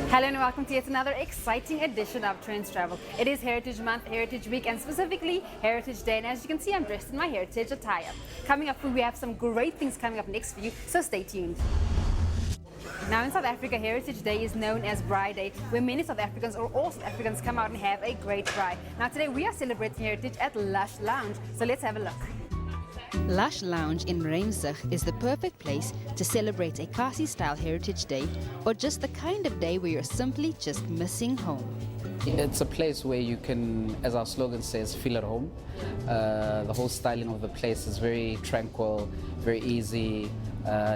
Hello and welcome to yet another exciting edition of Trendz Travel. It is Heritage Month, Heritage Week, and specifically Heritage Day. And as you can see, I'm dressed in my heritage attire. Coming up, we have some great things coming up next for you, so stay tuned. Now in South Africa, Heritage Day is known as Braai Day, where many South Africans or all South Africans come out and have a great braai. Now today we are celebrating heritage at Lush Lounge, so let's have a look. Lush Lounge in Trendz is the perfect place to celebrate a Kasi-style Heritage Day or just the kind of day where you're simply just missing home. It's a place where you can, as our slogan says, feel at home. The whole styling of the place is very tranquil, very easy,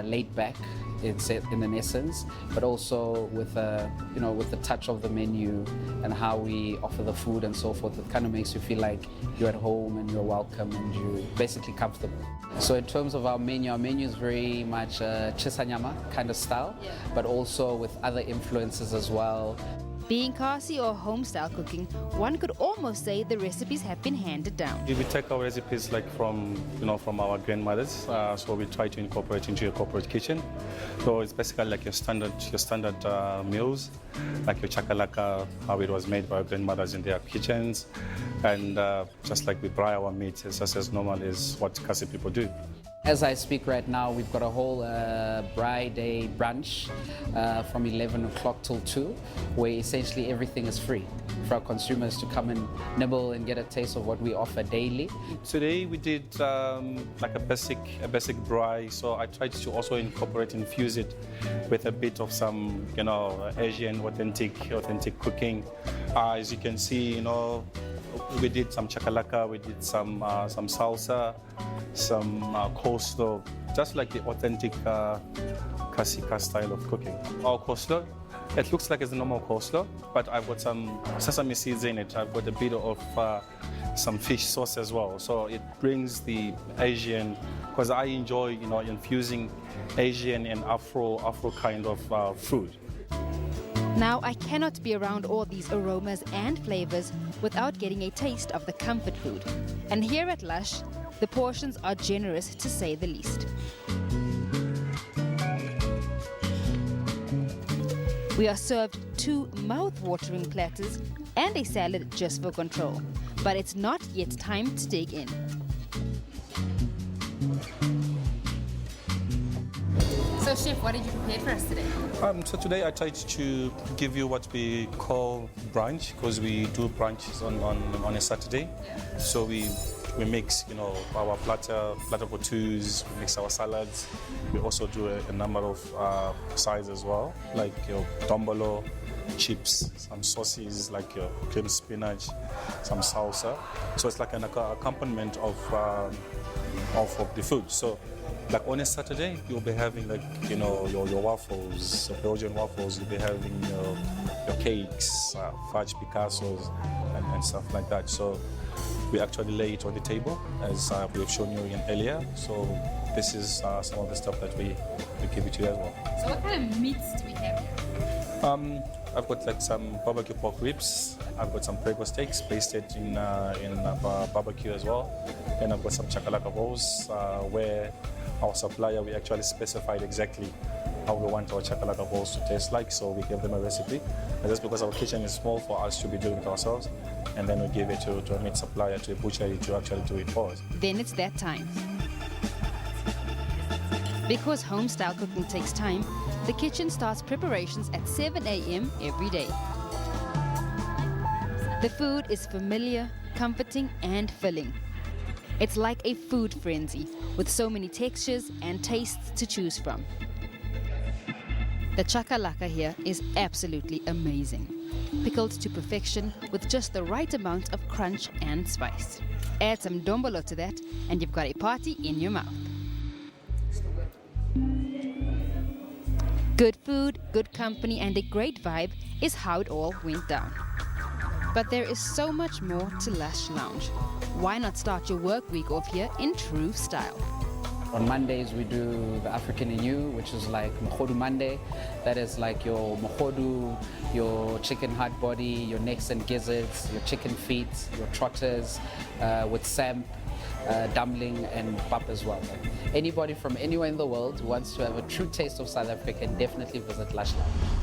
laid back. It's in an essence, but also with with the touch of the menu and how we offer the food and so forth, it kind of makes you feel like you're at home and you're welcome and you're basically comfortable. So in terms of our menu is very much chisanyama kind of style, but also with other influences as well. Being Kasi or home-style cooking, one could almost say the recipes have been handed down. We take our recipes like from our grandmothers, so we try to incorporate into your corporate kitchen. So it's basically like your standard meals, like your chakalaka, how it was made by our grandmothers in their kitchens, and just like we braai our meat, it's just as normal as what Kasi people do. As I speak right now, we've got a whole Braai Day brunch from 11 o'clock till 2, where essentially everything is free for our consumers to come and nibble and get a taste of what we offer daily. Today we did like a basic braai, so I tried to also infuse it with a bit of some Asian authentic cooking. As you can see, we did some chakalaka, we did some salsa, some coleslaw, just like the authentic Kasika style of cooking. Our coleslaw, it looks like it's a normal coleslaw, but I've got some sesame seeds in it. I've got a bit of some fish sauce as well. So it brings the Asian, because I enjoy infusing Asian and Afro kind of food. Now, I cannot be around all these aromas and flavors without getting a taste of the comfort food. And here at Lush, the portions are generous to say the least. We are served 2 mouth-watering platters and a salad just for control. But it's not yet time to dig in. So Chef, what did you prepare for us today? So today I tried to give you what we call brunch, because we do brunches on a Saturday. So we mix our platter for twos, we mix our salads. We also do a number of sides as well, like your dombolo, chips, some sauces like your cream spinach, some salsa. So it's like an accompaniment of the food. So like on a Saturday, you'll be having your waffles, Belgian waffles. You'll be having your cakes, fudge Picassos, and stuff like that. So we actually lay it on the table, as we have shown you earlier. So this is some of the stuff that we give it to you as well. So what kind of meats do we have here? I've got like some barbecue pork ribs. I've got some prego steaks basted in barbecue as well. And I've got some chakalaka balls where our supplier, we actually specified exactly how we want our chakalaka balls to taste like, so we gave them a recipe. And that's because our kitchen is small for us to be doing it ourselves, and then we give it to a meat supplier, to a butchery, to actually do it for us. Then it's that time. Because home-style cooking takes time, the kitchen starts preparations at 7 a.m. every day. The food is familiar, comforting, and filling. It's like a food frenzy, with so many textures and tastes to choose from. The chakalaka here is absolutely amazing. Pickled to perfection with just the right amount of crunch and spice. Add some dombolo to that and you've got a party in your mouth. Good food, good company and a great vibe is how it all went down. But there is so much more to Lush Lounge. Why not start your work week off here in true style? On Mondays we do the African Inu, which is like Mohodu Monday. That is like your Mohodu, your chicken heart body, your necks and gizzards, your chicken feet, your trotters, with samp, dumpling and pap as well. Anybody from anywhere in the world who wants to have a true taste of South Africa can definitely visit Lush Lounge.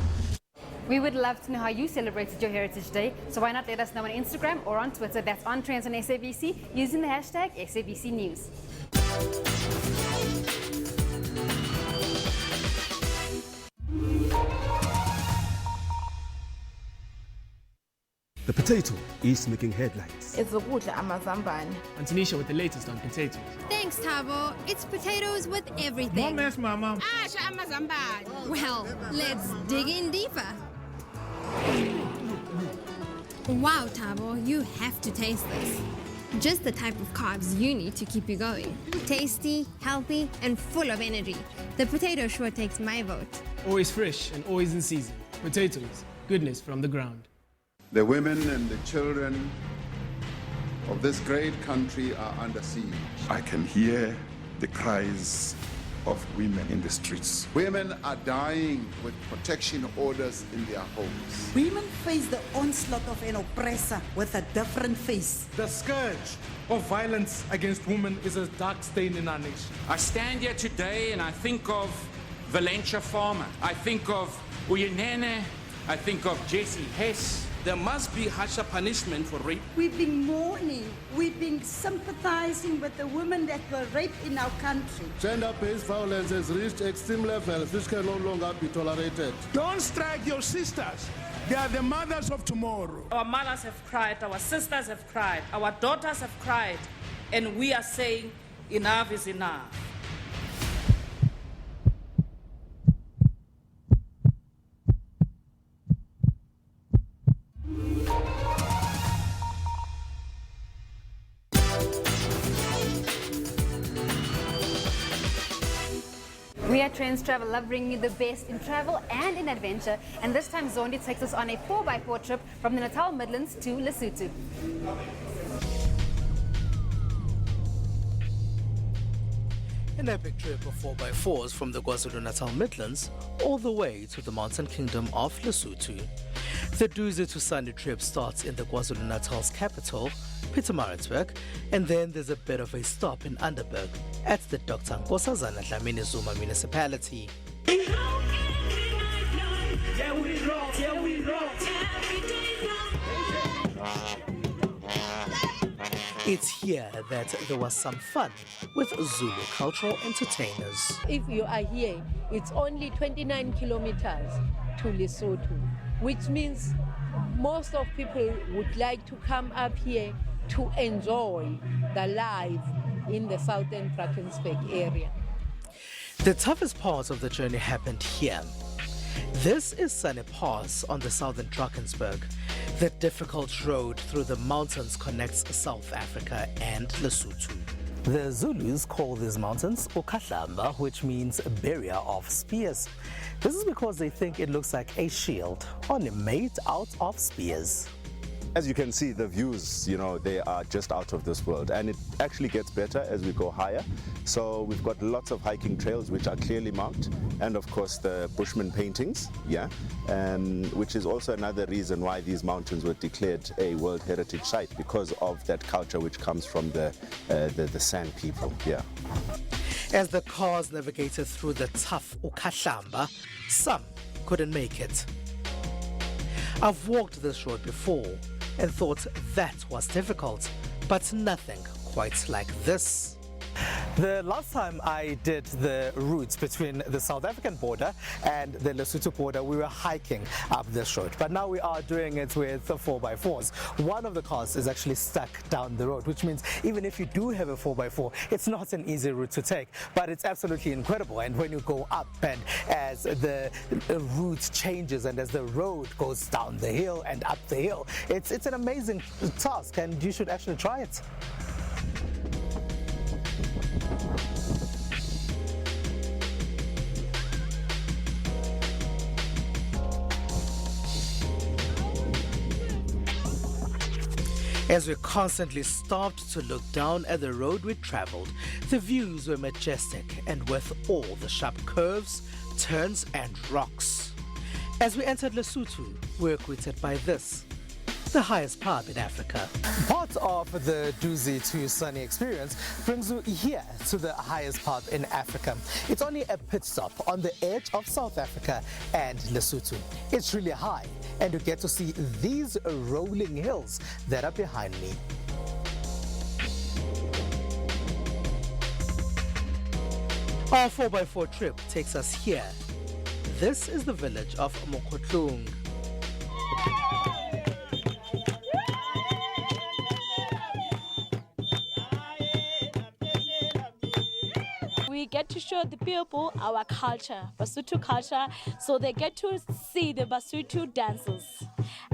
We would love to know how you celebrated your Heritage Day, so why not let us know on Instagram or on Twitter. That's on Trends on SABC using the hashtag SABC News. The potato is making headlines. It's ukudla amazambane. And Tanisha with the latest on potatoes. Thanks, Tabo. It's potatoes with everything. Don't mess, Mama. Well, let's dig in deeper. Wow, Tabo, you have to taste this. Just the type of carbs you need to keep you going. Tasty, healthy, and full of energy. The potato sure takes my vote. Always fresh and always in season. Potatoes, goodness from the ground. The women and the children of this great country are under siege. I can hear the cries of women in the streets. Women are dying with protection orders in their homes. Women face the onslaught of an oppressor with a different face. The scourge of violence against women is a dark stain in our nation. I stand here today and I think of Valencia Farmer. I think of Uyinene. I think of Jesse Hess. There must be harsher punishment for rape. We've been mourning, we've been sympathizing with the women that were raped in our country. Gender-based violence has reached extreme levels which can no longer be tolerated. Don't strike your sisters. They are the mothers of tomorrow. Our mothers have cried, our sisters have cried, our daughters have cried, and we are saying enough is enough. We at Trendz Travel love bringing you the best in travel and in adventure, and this time Zondi takes us on a 4x4 trip from the Natal Midlands to Lesotho. An epic trip of 4x4s from the KwaZulu-Natal Midlands all the way to the mountain kingdom of Lesotho. The Duze to Sunday trip starts in the KwaZulu-Natal's capital, Pietermaritzburg, and then there's a bit of a stop in Underberg at the Dr. Nkosazana Dlamini Zuma municipality. It's here that there was some fun with Zulu cultural entertainers. If you are here, it's only 29 kilometers to Lesotho, which means most of people would like to come up here to enjoy the life in the southern Drakensberg area. The toughest part of the journey happened here. This is Sane Pass on the southern Drakensberg. The difficult road through the mountains connects South Africa and Lesotho. The Zulus call these mountains Ukahlamba, which means barrier of spears. This is because they think it looks like a shield, only made out of spears. As you can see, the views, they are just out of this world, and it actually gets better as we go higher. So we've got lots of hiking trails which are clearly marked, and of course the Bushman paintings, which is also another reason why these mountains were declared a World Heritage Site, because of that culture which comes from the San people. As the cars navigated through the tough Ukahlamba, some couldn't make it. I've walked this road before and thought that was difficult, but nothing quite like this. The last time I did the route between the South African border and the Lesotho border, we were hiking up this road. But now we are doing it with 4x4s. One of the cars is actually stuck down the road, which means even if you do have a 4x4, it's not an easy route to take, but it's absolutely incredible. And when you go up and as the route changes and as the road goes down the hill and up the hill, it's an amazing task, and you should actually try it. As we constantly stopped to look down at the road we traveled, the views were majestic and with all the sharp curves, turns and rocks. As we entered Lesotho, we were greeted by this. the highest pub in Africa. Part of the Duzi to Sunny experience brings you here to the highest pub in Africa. It's only a pit stop on the edge of South Africa and Lesotho. It's really high, and you get to see these rolling hills that are behind me. Our 4x4 trip takes us here. This is the village of Mokotlung. We get to show the people our culture, Basotho culture, so they get to see the Basotho dances.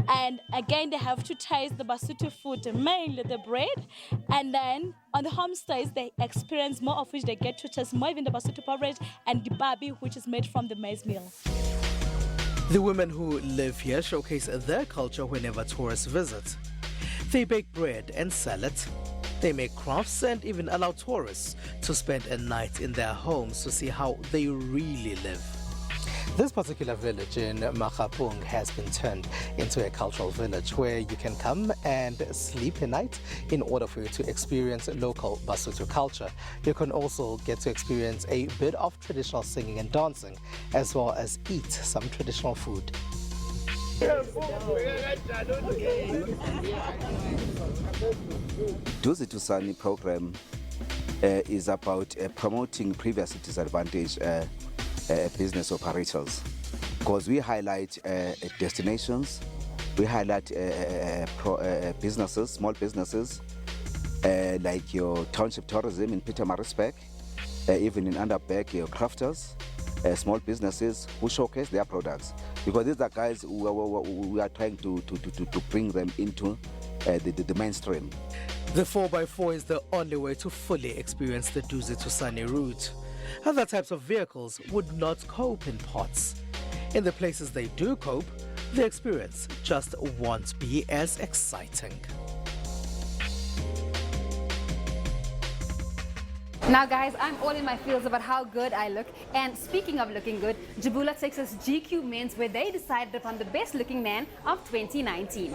And again, they have to taste the Basotho food, mainly the bread. And then on the homestays, they experience more of which they get to taste more, even the Basotho porridge and the babi, which is made from the maize meal. The women who live here showcase their culture whenever tourists visit. They bake bread and sell it. They make crafts and even allow tourists to spend a night in their homes to see how they really live. This particular village in Makapung has been turned into a cultural village where you can come and sleep a night in order for you to experience local Basotho culture. You can also get to experience a bit of traditional singing and dancing, as well as eat some traditional food. Duzi to Sunny program is about promoting previously disadvantaged business operators, because we highlight destinations, we highlight businesses, small businesses like your township tourism in Pietermaritzburg, even in Underberg, your crafters, small businesses who showcase their products, because these are guys who are trying to bring them into the mainstream. The 4x4 is the only way to fully experience the Duzi to Sunny route. Other types of vehicles would not cope in pots. In the places they do cope, the experience just won't be as exciting. Now guys, I'm all in my feels about how good I look, and speaking of looking good, Jabula takes us GQ Men's, where they decided upon the best looking man of 2019.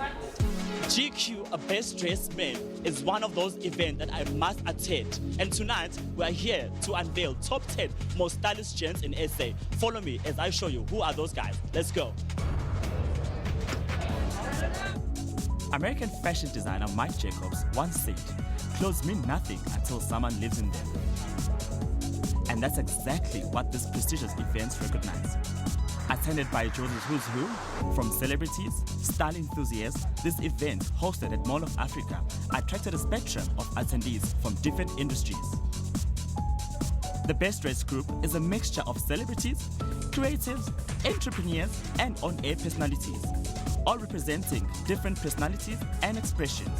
GQ, a best dressed man, is one of those events that I must attend. And tonight, we are here to unveil top 10 most stylish gents in SA. Follow me as I show you who are those guys. Let's go. American fashion designer Mike Jacobs once said, "Clothes mean nothing until someone lives in them." And that's exactly what this prestigious event recognizes. Attended by Jordan's who's who, from celebrities, style enthusiasts, this event, hosted at Mall of Africa, attracted a spectrum of attendees from different industries. The Best Dressed group is a mixture of celebrities, creatives, entrepreneurs, and on-air personalities, all representing different personalities and expressions.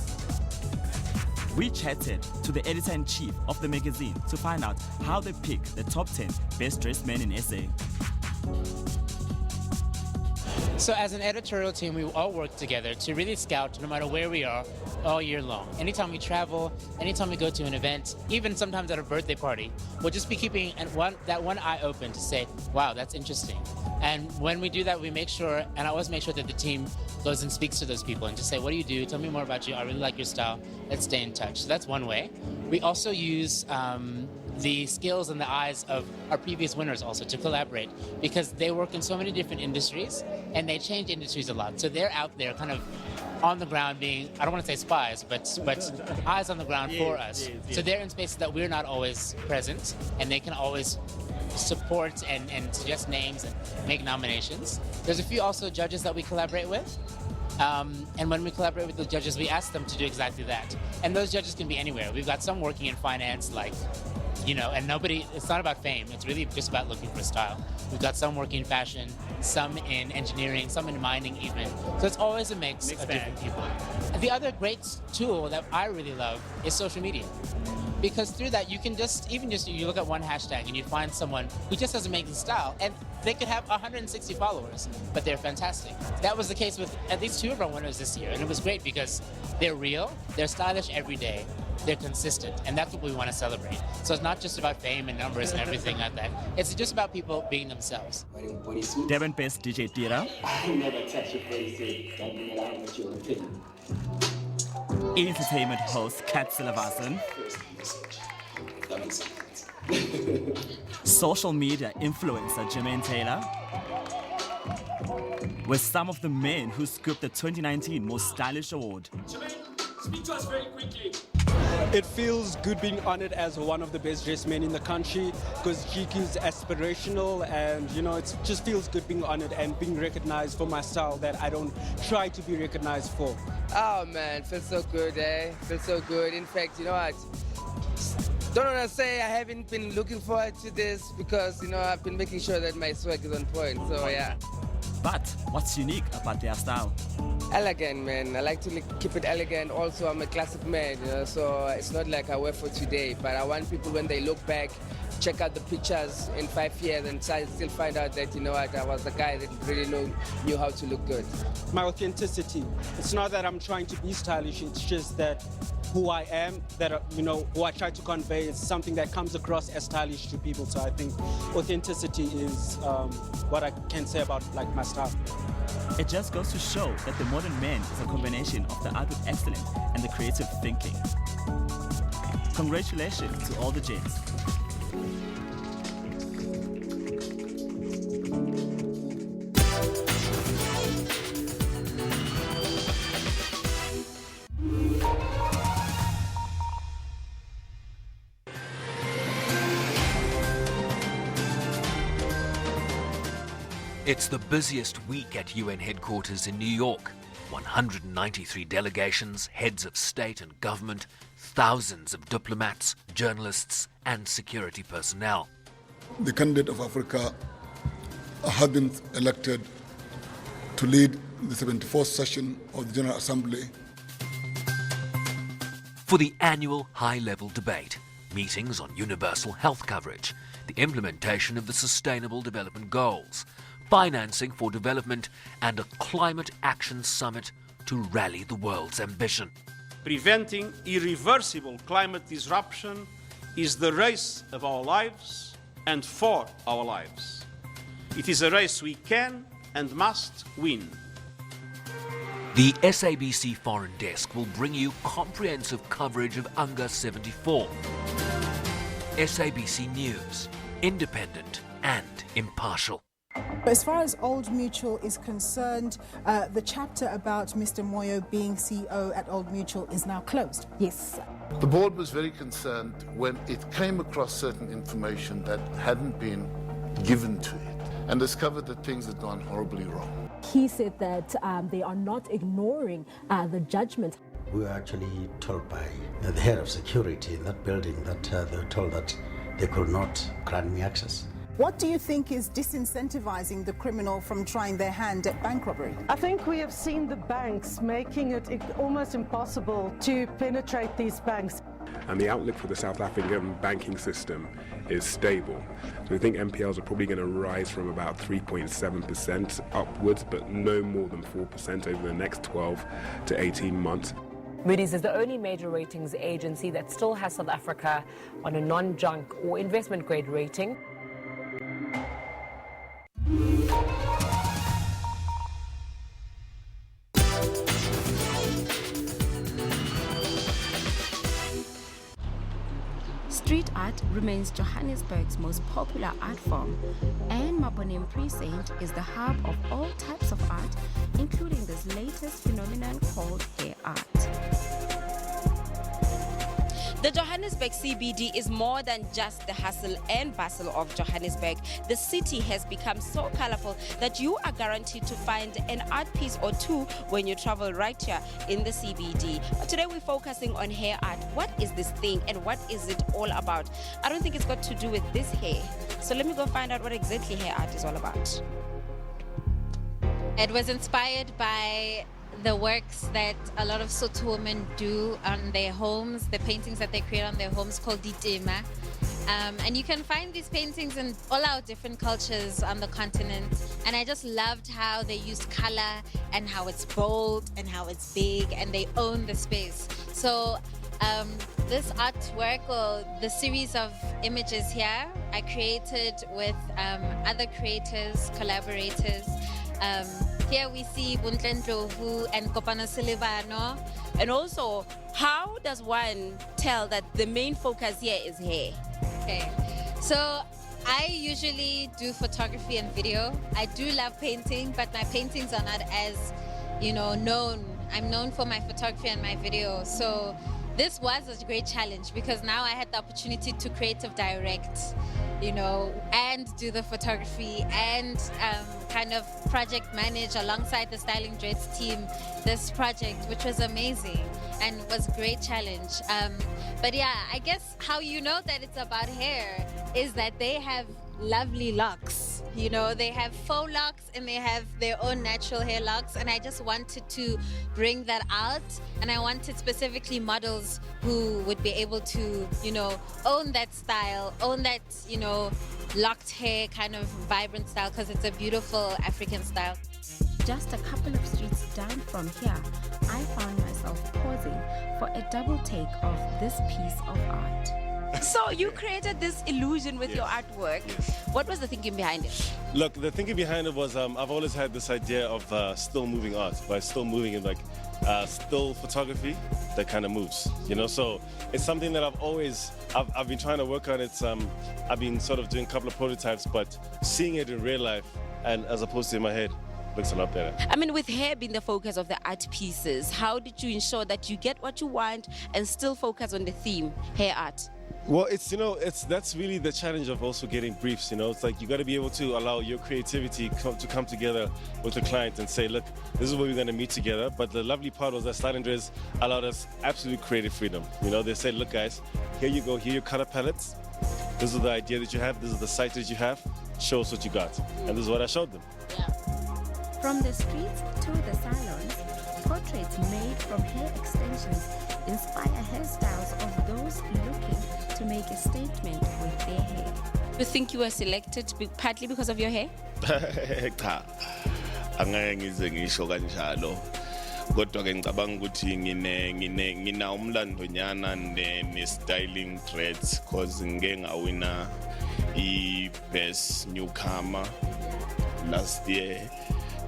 We chatted to the editor-in-chief of the magazine to find out how they pick the top 10 best dressed men in SA. So as an editorial team, we all work together to really scout no matter where we are all year long. Anytime we travel, anytime we go to an event, even sometimes at a birthday party, we'll just be keeping that one eye open to say, wow, that's interesting. And when we do that, we make sure, and I always make sure that the team goes and speaks to those people and just say, what do you do? Tell me more about you. I really like your style. Let's stay in touch. So that's one way. We also use the skills and the eyes of our previous winners also to collaborate, because they work in so many different industries and they change industries a lot. So they're out there kind of on the ground being, I don't want to say spies, but eyes on the ground for us. Yes. So they're in spaces that we're not always present, and they can always support and suggest names and make nominations. There's a few also judges that we collaborate with. And when we collaborate with the judges, we ask them to do exactly that. And those judges can be anywhere. We've got some working in finance, like, you know, and it's not about fame. It's really just about looking for style. We've got some working in fashion, some in engineering, some in mining even. So it's always a mix of different people. And the other great tool that I really love is social media. Because through that, you can you look at one hashtag and you find someone who just has amazing style, and they could have 160 followers, but they're fantastic. That was the case with at least 2 of our winners this year, and it was great because they're real, they're stylish every day, they're consistent, and that's what we want to celebrate. So it's not just about fame and numbers and everything like that. It's just about people being themselves. Devon-based DJ Tira. I never touch a bodysuit. Don't bring it out with your opinion. Entertainment host Kat Silavasan. Social media influencer Jermaine Taylor. Were some of the men who scooped the 2019 Most Stylish Award. Jermaine, speak to us very quickly. It feels good being honored as one of the best dressed men in the country because GQ is aspirational, and it just feels good being honored and being recognized for my style that I don't try to be recognized for. Oh man, feels so good, feels so good. In fact, you know what? Don't want to say I haven't been looking forward to this because, I've been making sure that my swag is on point, so yeah. But what's unique about their style? Elegant, man. I like to keep it elegant. Also, I'm a classic man, so it's not like I wear for today, but I want people, when they look back, check out the pictures in 5 years and still find out that, I was the guy that really knew how to look good. My authenticity. It's not that I'm trying to be stylish, it's just that who I am, that, who I try to convey is something that comes across as stylish to people. So I think authenticity is what I can say about my style. It just goes to show that the modern man is a combination of the art of excellence and the creative thinking. Congratulations to all the gents. It's the busiest week at UN headquarters in New York. 193 delegations, heads of state and government, thousands of diplomats, journalists and security personnel. The candidate of Africa had been elected to lead the 74th session of the General Assembly. For the annual high-level debate, meetings on universal health coverage, the implementation of the Sustainable Development Goals, financing for development and a climate action summit to rally the world's ambition. Preventing irreversible climate disruption is the race of our lives and for our lives. It is a race we can and must win. The SABC Foreign Desk will bring you comprehensive coverage of UNGA 74. SABC News, independent and impartial. As far as Old Mutual is concerned, the chapter about Mr. Moyo being CEO at Old Mutual is now closed. Yes. The board was very concerned when it came across certain information that hadn't been given to it and discovered that things had gone horribly wrong. He said that they are not ignoring the judgment. We were actually told by the head of security in that building that they were told that they could not grant me access. What do you think is disincentivizing the criminal from trying their hand at bank robbery? I think we have seen the banks making it almost impossible to penetrate these banks. And the outlook for the South African banking system is stable. So we think NPLs are probably going to rise from about 3.7% upwards, but no more than 4% over the next 12 to 18 months. Moody's is the only major ratings agency that still has South Africa on a non-junk or investment grade rating. Street art remains Johannesburg's most popular art form, and Mabonem Precinct is the hub of all types of art, including this latest phenomenon called hair art. The Johannesburg CBD is more than just the hustle and bustle of Johannesburg. The city has become so colorful that you are guaranteed to find an art piece or two when you travel right here in the CBD. But today we're focusing on hair art. What is this thing and what is it all about? I don't think it's got to do with this hair. So let me go find out what exactly hair art is all about. It was inspired by the works that a lot of Sotho women do on their homes, the paintings that they create on their homes called ditema. And you can find these paintings in all our different cultures on the continent. And I just loved how they used color and how it's bold and how it's big and they own the space. So this artwork, or the series of images here, I created with other creators, collaborators. Here we see Buntlen Ndlovu and Kopano Silivano. And also, how does one tell that the main focus here is hair? Okay, so I usually do photography and video. I do love painting, but my paintings are not as, known. I'm known for my photography and my video. So this was a great challenge because now I had the opportunity to creative direct, and do the photography and kind of project manage alongside the Styling Dreads team this project, which was amazing and was a great challenge. But yeah, I guess how you know that it's about hair is that they have lovely locks. They have faux locks and they have their own natural hair locks, and I just wanted to bring that out, and I wanted specifically models who would be able to, own that style, own that, locked hair kind of vibrant style, because it's a beautiful African style. Just a couple of streets down from here, I found myself pausing for a double take of this piece of art. So you created this illusion with your artwork. What was the thinking behind it? Look, the thinking behind it was I've always had this idea of still moving art. By still moving in still photography that kind of moves, So it's something that I've been trying to work on. I've been sort of doing a couple of prototypes, but seeing it in real life and as opposed to in my head looks a lot better. I mean, with hair being the focus of the art pieces, how did you ensure that you get what you want and still focus on the theme, hair art? Well, that's really the challenge of also getting briefs. It's like you got to be able to allow your creativity to come together with the client and say, look, this is where we're going to meet together. But the lovely part was that Styling Dreads allowed us absolute creative freedom. They said, look, guys, here you go. Here are your color palettes. This is the idea that you have. This is the site that you have. Show us what you got. And this is what I showed them. Yeah. From the streets to the salons, portraits made from hair extensions inspire hairstyles of those looking to make a statement with their hair. You think you were selected partly because of your hair? Cha, angeke ngize ngisho kanjalo. Kodwa ke ngicabanga ukuthi ngina umlando nyana ne Styling Dreads because ngeke ngawina i-best newcomer last year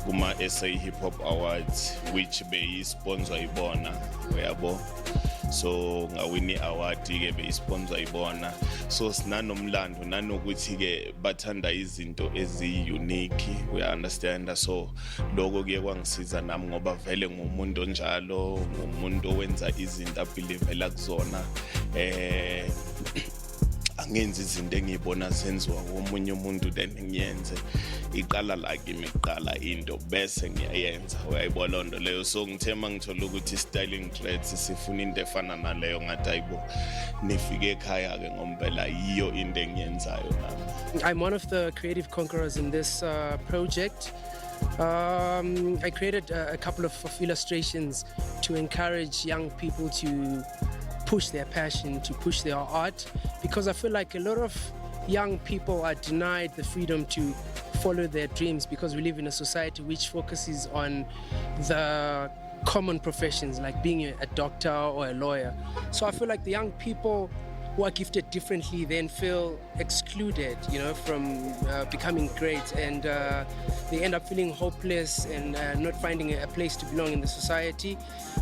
kuma SA Hip Hop Awards, which beyisponsor ibona, uyabo. So ngawini award ke beyisponsor ibona. So sinanomlando nanokuthi ke bathanda izinto ezi-unique, we understand. So lokho kuye kwangisiza nami ngoba vele ngumuntu onjalo, ngumuntu owenza izinto abhilivela kuzona. Angenzi izinto engiyibona zenziwa komunye umuntu then ngiyenze. Iqala la kimi iqala into bese ngiyayenza, uyayibona lonto leyo. So ngithema ngithola ukuthi Styling Dreads sifuna into efana naleyo ngathi ayibo nifike ekhaya ke ngompela yiyo into engiyenzayo nami. I'm one of the creative conquerors in this project. I created a couple of illustrations to encourage young people to push their passion, to push their art, because I feel like a lot of young people are denied the freedom to follow their dreams because we live in a society which focuses on the common professions like being a doctor or a lawyer. So I feel like the young people who are gifted differently then feel excluded, from becoming great, and they end up feeling hopeless and not finding a place to belong in the society.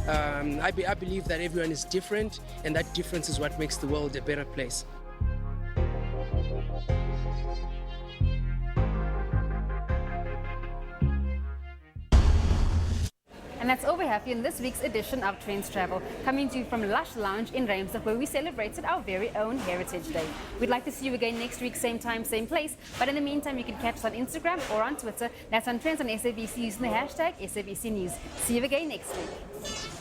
I believe that everyone is different, and that difference is what makes the world a better place. And that's all we have here in this week's edition of Trendz Travel, coming to you from Lush Lounge in Randburg, where we celebrated our very own Heritage Day. We'd like to see you again next week, same time, same place. But in the meantime, you can catch us on Instagram or on Twitter. That's on Trendz on SABC using the hashtag SABC News. See you again next week.